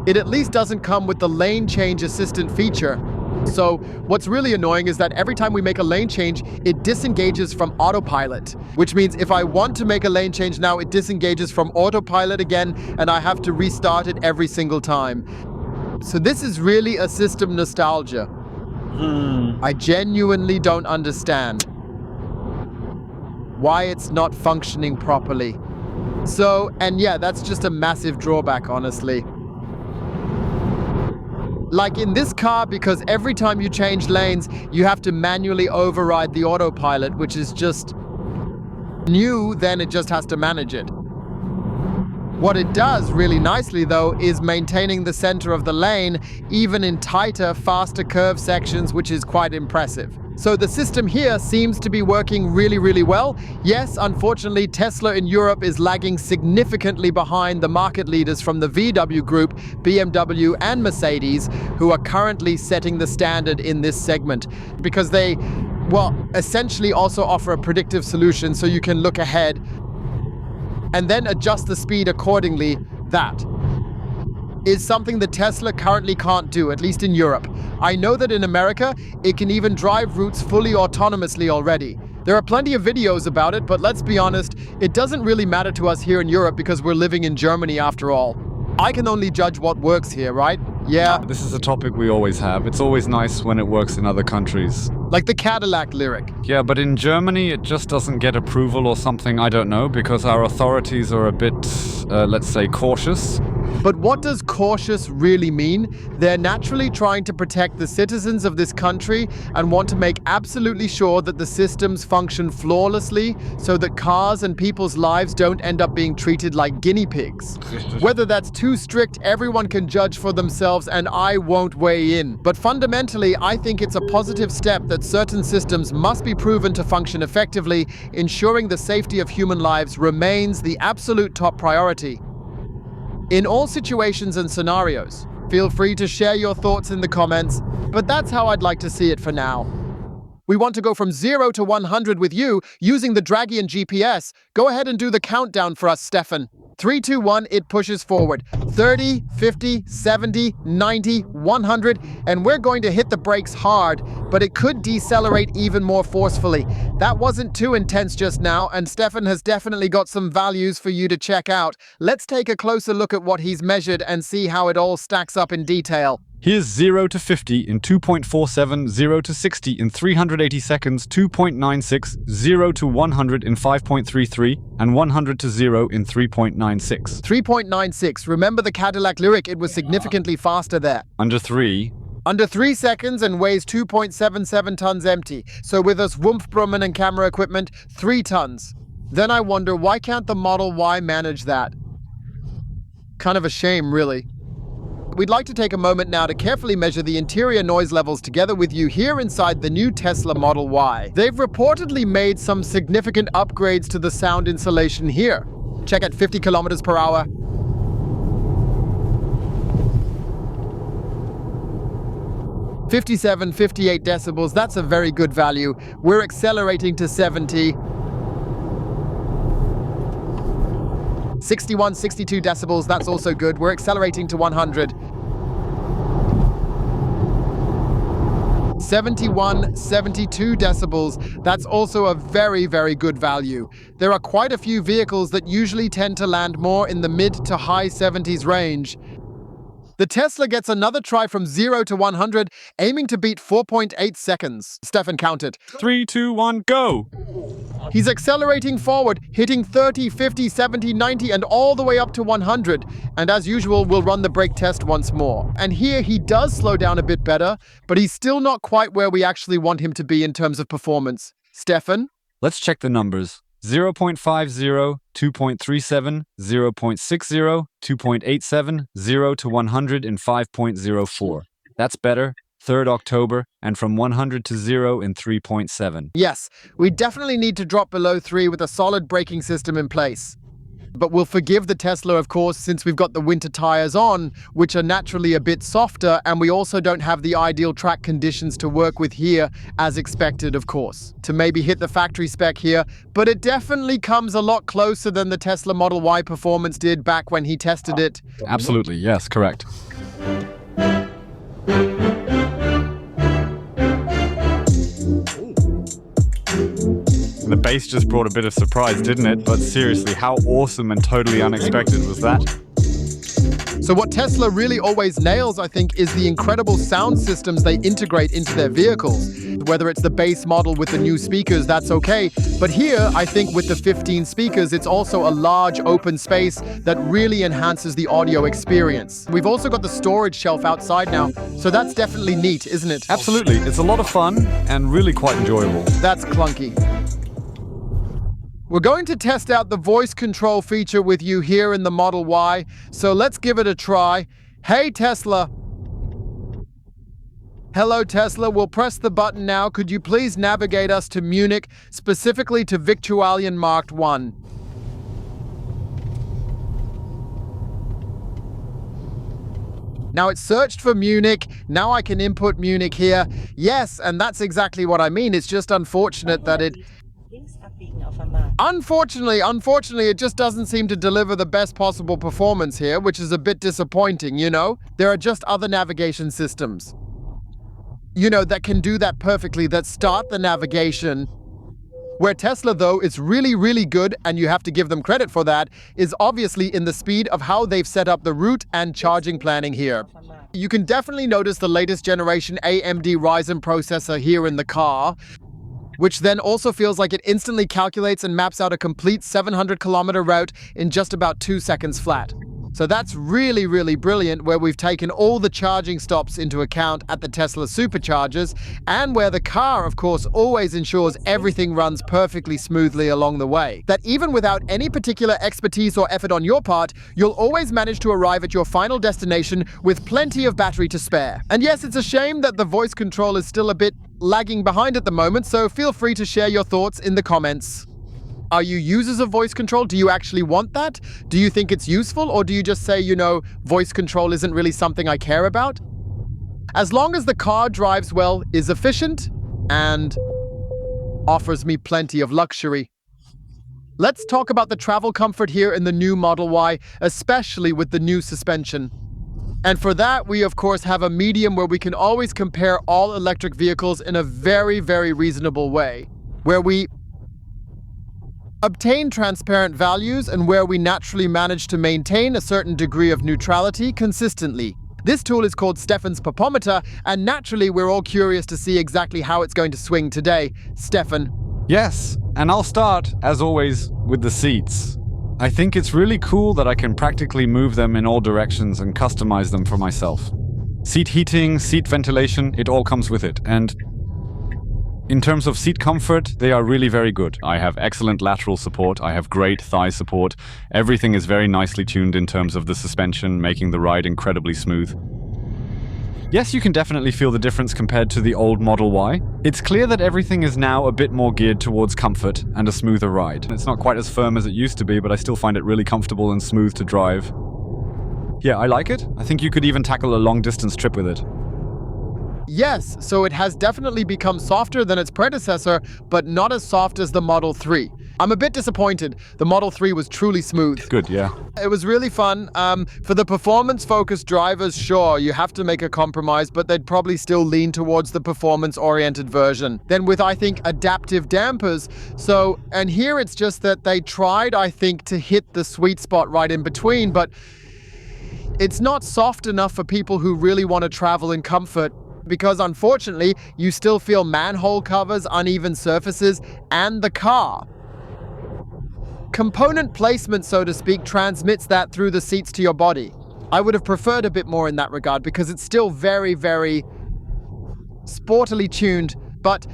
it at least doesn't come with the lane change assistant feature. So what's really annoying is that every time we make a lane change, it disengages from autopilot, which means if I want to make a lane change now, it disengages from autopilot again, and I have to restart it every single time. So this is really a system nostalgia. I genuinely don't understand why it's not functioning properly. So, and yeah, that's just a massive drawback, honestly. Like in this car, because every time you change lanes, you have to manually override the autopilot, which is just new, then it just has to manage it. What it does really nicely, though, is maintaining the center of the lane, even in tighter, faster curve sections, which is quite impressive. So the system here seems to be working really well. Yes, unfortunately, Tesla in Europe is lagging significantly behind the market leaders from the VW group, BMW and Mercedes, who are currently setting the standard in this segment, because they, well, essentially also offer a predictive solution so you can look ahead and then adjust the speed accordingly. That is something that Tesla currently can't do, at least in Europe. I know that in America, it can even drive routes fully autonomously already. There are plenty of videos about it, but let's be honest, it doesn't really matter to us here in Europe because we're living in Germany after all. I can only judge what works here, right? Yeah, This is a topic we always have. It's always nice when it works in other countries. like the Cadillac lyric. Yeah, but in Germany it just doesn't get approval or something, I don't know, because our authorities are a bit, let's say, cautious. But what does cautious really mean? They're naturally trying to protect the citizens of this country and want to make absolutely sure that the systems function flawlessly so that cars and people's lives don't end up being treated like guinea pigs. Whether that's too strict, everyone can judge for themselves and I won't weigh in. But fundamentally, I think it's a positive step that certain systems must be proven to function effectively, ensuring the safety of human lives remains the absolute top priority. In all situations and scenarios, feel free to share your thoughts in the comments, but that's how I'd like to see it for now. We want to go from 0 to 100 with you using the Dragian GPS. Go ahead and do the countdown for us, Stefan. 3, 2, 1, it pushes forward. 30, 50, 70, 90, 100, and we're going to hit the brakes hard, but it could decelerate even more forcefully. That wasn't too intense just now, and Stefan has definitely got some values for you to check out. Let's take a closer look at what he's measured and see how it all stacks up in detail. Here's 0 to 50 in 2.47, 0 to 60 in 380 seconds, 2.96, 0 to 100 in 5.33, and 100 to 0 in 3.96. 3.96. Remember the Cadillac lyric, it was significantly faster there. Under 3. Under 3 seconds and weighs 2.77 tons empty. So with us Wumpf Brummen and camera equipment, 3 tons. Then I wonder, why can't the Model Y manage that? Kind of a shame, really. We'd like to take a moment now to carefully measure the interior noise levels together with you here inside the new Tesla Model Y. They've reportedly made some significant upgrades to the sound insulation here. Check at 50 kilometers per hour. "57, 58 decibels, that's a very good value. We're accelerating to 70. 61, 62 decibels, that's also good. We're accelerating to 100. 71, 72 decibels, that's also a very, very good value. There are quite a few vehicles that usually tend to land more in the mid to high 70s range. The Tesla gets another try from 0 to 100, aiming to beat 4.8 seconds. Stefan, count it. 3, 2, 1, go! He's accelerating forward, hitting 30, 50, 70, 90, and all the way up to 100. And as usual, we'll run the brake test once more. And here he does slow down a bit better, but he's still not quite where we actually want him to be in terms of performance. Stefan? Let's check the numbers. 0.50, 2.37, 0.60, 2.87, 0 to 100 in 5.04. That's better. 3rd October, and from 100 to 0 in 3.7. Yes, we definitely need to drop below 3 with a solid braking system in place. But we'll forgive the Tesla, of course, since we've got the winter tires on, which are naturally a bit softer, and we also don't have the ideal track conditions to work with here, as expected, of course, to maybe hit the factory spec here, but it definitely comes a lot closer than the Tesla Model Y performance did back when he tested it. Absolutely, yes, correct. The bass just brought a bit of surprise, didn't it? But seriously, how awesome and totally unexpected was that? So what Tesla really always nails, I think, is the incredible sound systems they integrate into their vehicles. Whether it's the base model with the new speakers, that's okay. But here, I think with the 15 speakers, it's also a large open space that really enhances the audio experience. We've also got the storage shelf outside now, so that's definitely neat, isn't it? Absolutely. It's a lot of fun and really quite enjoyable. That's clunky. We're going to test out the voice control feature with you here in the Model Y, so let's give it a try. Hey Tesla. Hello Tesla, we'll press the button now. Could you please navigate us to Munich, specifically to Victualien Markt 1? Now it's searched for Munich. Now I can input Munich here. Yes, and that's exactly what I mean. It's just unfortunate that it... Unfortunately, it just doesn't seem to deliver the best possible performance here, which is a bit disappointing, you know? There are just other navigation systems, you know, that can do that perfectly, that start the navigation Where Tesla, though, is really, really good, and you have to give them credit for that, is obviously in the speed of how they've set up the route and charging planning here. You can definitely notice the latest generation AMD Ryzen processor here in the car, which then also feels like it instantly calculates and maps out a complete 700-kilometer route in just about 2 seconds flat. So that's really, really brilliant, where we've taken all the charging stops into account at the Tesla superchargers, and where the car, of course, always ensures everything runs perfectly smoothly along the way. That even without any particular expertise or effort on your part, you'll always manage to arrive at your final destination with plenty of battery to spare. And yes, it's a shame that the voice control is still a bit lagging behind at the moment, so feel free to share your thoughts in the comments. Are you users of voice control? Do you actually want that? Do you think it's useful? Or do you just say, voice control isn't really something I care about? As long as the car drives well, is efficient, and offers me plenty of luxury. Let's talk about the travel comfort here in the new Model Y, especially with the new suspension. And for that, we of course have a medium where we can always compare all electric vehicles in a very, very reasonable way, where we obtain transparent values and where we naturally manage to maintain a certain degree of neutrality consistently. This tool is called Stefan's Popometer, and naturally we're all curious to see exactly how it's going to swing today. Stefan. Yes, and I'll start, as always, with the seats. I think it's really cool that I can practically move them in all directions and customize them for myself. Seat heating, seat ventilation, it all comes with it, and in terms of seat comfort, they are really very good. I have excellent lateral support, I have great thigh support, everything is very nicely tuned in terms of the suspension, making the ride incredibly smooth. Yes, you can definitely feel the difference compared to the old Model Y. It's clear that everything is now a bit more geared towards comfort and a smoother ride. It's not quite as firm as it used to be, but I still find it really comfortable and smooth to drive. Yeah, I like it. I think you could even tackle a long-distance trip with it. Yes, so it has definitely become softer than its predecessor, but not as soft as the Model 3. I'm a bit disappointed. The Model 3 was truly smooth. Good, yeah. It was really fun. For the performance-focused drivers, sure, you have to make a compromise, but they'd probably still lean towards the performance-oriented version. Then with, I think, adaptive dampers. And here it's just that they tried, I think, to hit the sweet spot right in between, but it's not soft enough for people who really want to travel in comfort, because unfortunately, you still feel manhole covers, uneven surfaces, and the car. Component placement, so to speak, transmits that through the seats to your body. I would have preferred a bit more in that regard, because it's still very, very sportily tuned, but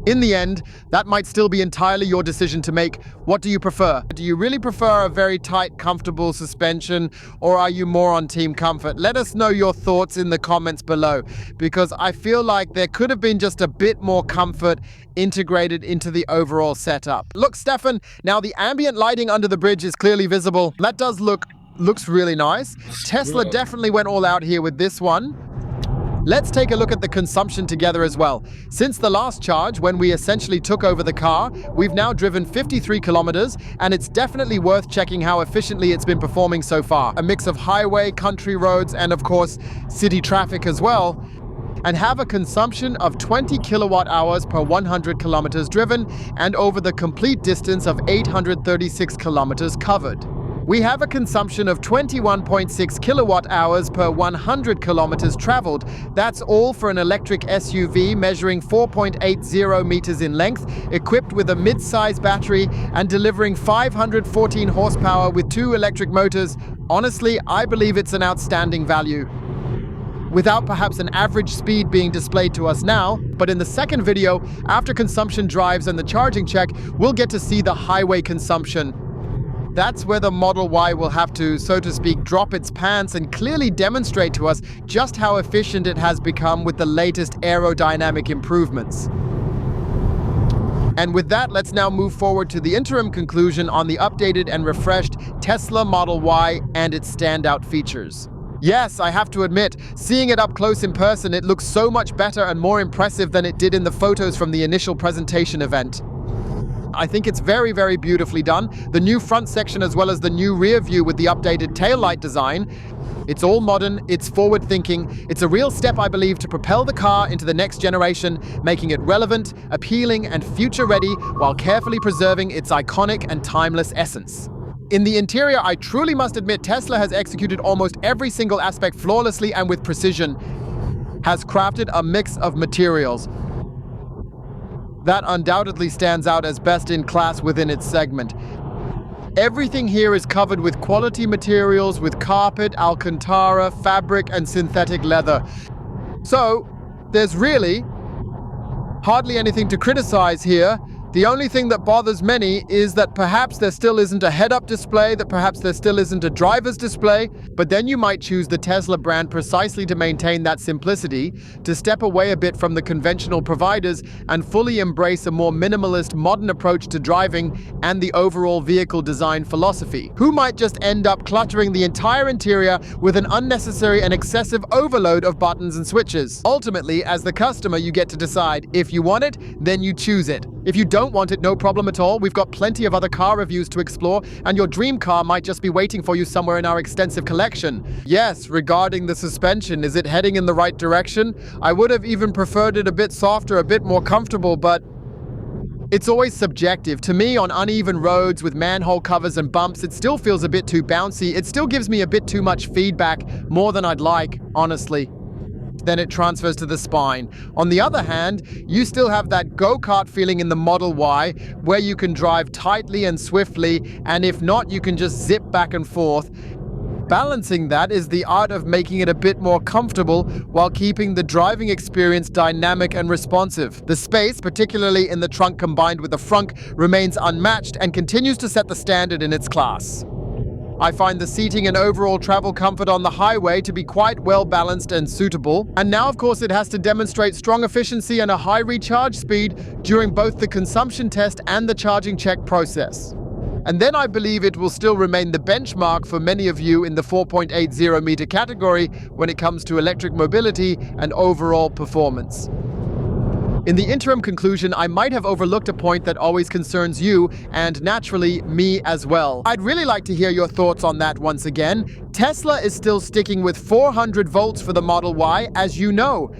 in the end, that might still be entirely your decision to make. What do you prefer? Do you really prefer a very tight, comfortable suspension, or are you more on team comfort? Let us know your thoughts in the comments below, because I feel like there could have been just a bit more comfort integrated into the overall setup. Look, Stefan, now the ambient lighting under the bridge is clearly visible. That does looks really nice. Tesla definitely went all out here with this one. Let's take a look at the consumption together as well. Since the last charge, when we essentially took over the car, we've now driven 53 kilometers, and it's definitely worth checking how efficiently it's been performing so far. A mix of highway, country roads, and of course, city traffic as well, and have a consumption of 20 kilowatt hours per 100 kilometers driven, and over the complete distance of 836 kilometers covered. We have a consumption of 21.6 kilowatt hours per 100 kilometers traveled. That's all for an electric SUV measuring 4.80 meters in length, equipped with a mid-size battery and delivering 514 horsepower with 2 electric motors. Honestly, I believe it's an outstanding value. Without perhaps an average speed being displayed to us now, but in the second video, after consumption drives and the charging check, we'll get to see the highway consumption. That's where the Model Y will have to, so to speak, drop its pants and clearly demonstrate to us just how efficient it has become with the latest aerodynamic improvements. And with that, let's now move forward to the interim conclusion on the updated and refreshed Tesla Model Y and its standout features. Yes, I have to admit, seeing it up close in person, it looks so much better and more impressive than it did in the photos from the initial presentation event. I think it's very, very beautifully done. The new front section as well as the new rear view with the updated taillight design. It's all modern, it's forward-thinking. It's a real step, I believe, to propel the car into the next generation, making it relevant, appealing, and future-ready while carefully preserving its iconic and timeless essence. In the interior, I truly must admit Tesla has executed almost every single aspect flawlessly and with precision, has crafted a mix of materials that undoubtedly stands out as best in class within its segment. Everything here is covered with quality materials with carpet, alcantara, fabric, and synthetic leather. So, there's really hardly anything to criticize here. The only thing that bothers many is that perhaps there still isn't a head-up display, that perhaps there still isn't a driver's display, but then you might choose the Tesla brand precisely to maintain that simplicity, to step away a bit from the conventional providers and fully embrace a more minimalist, modern approach to driving and the overall vehicle design philosophy. Who might just end up cluttering the entire interior with an unnecessary and excessive overload of buttons and switches? Ultimately, as the customer, you get to decide. If you want it, then you choose it. If you don't want it, no problem at all. We've got plenty of other car reviews to explore, and your dream car might just be waiting for you somewhere in our extensive collection. Yes, regarding the suspension, is it heading in the right direction? I would have even preferred it a bit softer, a bit more comfortable, but it's always subjective. To me, on uneven roads with manhole covers and bumps, it still feels a bit too bouncy. It still gives me a bit too much feedback, more than I'd like, honestly. Then it transfers to the spine. On the other hand, you still have that go-kart feeling in the Model Y, where you can drive tightly and swiftly, and if not, you can just zip back and forth. Balancing that is the art of making it a bit more comfortable while keeping the driving experience dynamic and responsive. The space, particularly in the trunk combined with the frunk, remains unmatched and continues to set the standard in its class. I find the seating and overall travel comfort on the highway to be quite well balanced and suitable. And now, of course, it has to demonstrate strong efficiency and a high recharge speed during both the consumption test and the charging check process. And then I believe it will still remain the benchmark for many of you in the 4.80 meter category when it comes to electric mobility and overall performance. In the interim conclusion, I might have overlooked a point that always concerns you, and naturally, me as well. I'd really like to hear your thoughts on that once again. Tesla is still sticking with 400 volts for the Model Y, as you know.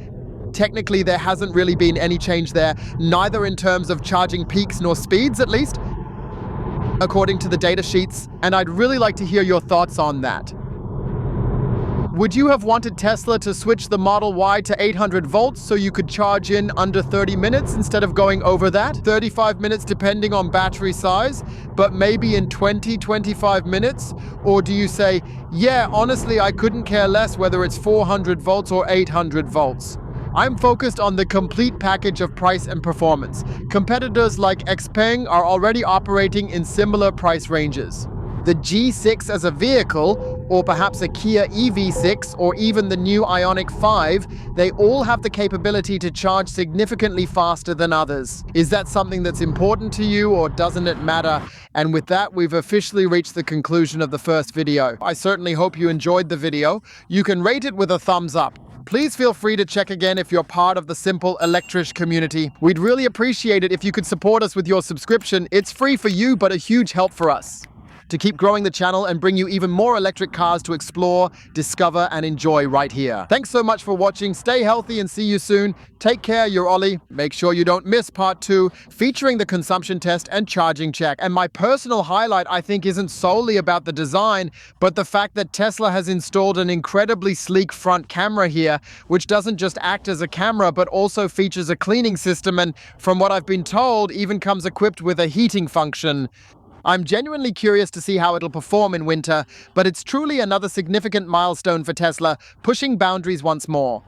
Technically, there hasn't really been any change there, neither in terms of charging peaks nor speeds, at least, according to the data sheets, and I'd really like to hear your thoughts on that. Would you have wanted Tesla to switch the Model Y to 800 volts so you could charge in under 30 minutes instead of going over that? 35 minutes depending on battery size, but maybe in 20-25 minutes? Or do you say, yeah, honestly, I couldn't care less whether it's 400 volts or 800 volts? I'm focused on the complete package of price and performance. Competitors like XPeng are already operating in similar price ranges. The G6 as a vehicle, or perhaps a Kia EV6, or even the new Ioniq 5, they all have the capability to charge significantly faster than others. Is that something that's important to you, or doesn't it matter? And with that, we've officially reached the conclusion of the first video. I certainly hope you enjoyed the video. You can rate it with a thumbs up. Please feel free to check again if you're part of the simple elektrisch community. We'd really appreciate it if you could support us with your subscription. It's free for you, but a huge help for us to keep growing the channel and bring you even more electric cars to explore, discover, and enjoy right here. Thanks so much for watching. Stay healthy and see you soon. Take care, Your OLLI. Make sure you don't miss part 2, featuring the consumption test and charging check. And my personal highlight, I think, isn't solely about the design, but the fact that Tesla has installed an incredibly sleek front camera here, which doesn't just act as a camera, but also features a cleaning system, and from what I've been told, even comes equipped with a heating function. I'm genuinely curious to see how it'll perform in winter, but it's truly another significant milestone for Tesla, pushing boundaries once more.